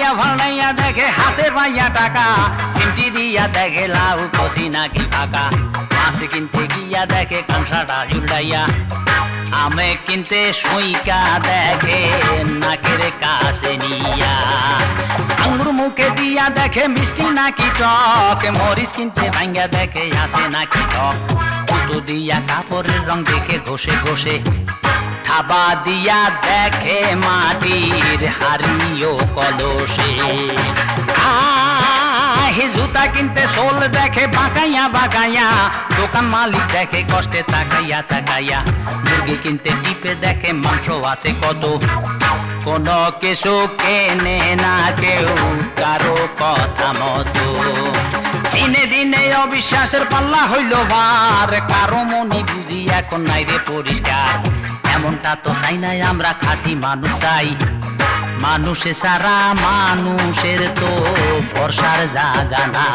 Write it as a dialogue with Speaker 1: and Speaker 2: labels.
Speaker 1: ফালাইয়া ফালাইয়া দেখে হাতে পাইয়া টাকা, সিমটি দিয়া দেখে লাউ কষি নাকি ফাঁকা। মাছ কিনতে গিয়া দেখে কাঁসাটা জুড়াইয়া, আমে কিনতে সইকা দেখে নাকের কাছে নিয়া। আঙ্গুর মুখে দিয়া দেখে মিষ্টি নাকি টক, মরিচ কিনতে ভাঙ্গা দেখে হাতে নাকি টক। জুতো দিয়া কাপড়ের রং দেখে ঘষে ঘষে, থাবা দিয়া দেখে মাটির হাড়িও কলসে। জুতা কিনতে সোল দেখে বাঁকাইয়া বাঁকাইয়া, দোকান মালিক দেখে কষ্টে তাকাইয়া তাকাইয়া। মুরগি কিনতে টিপে দেখে মাংস আছে কত, কোনো কিছু কেনে না কেউ কারো কথা মতো। দিনে দিনে অবিশ্বাসের পাল্লা হইল ভার, কারো মনে বুঝি এখন নাই রে পরিষ্কার। এমনটা তো চাই নাই আমরা, খাঁটি মানুষ চাই। মানুষে সারা মানুষের তো ভরসার জায়গা না।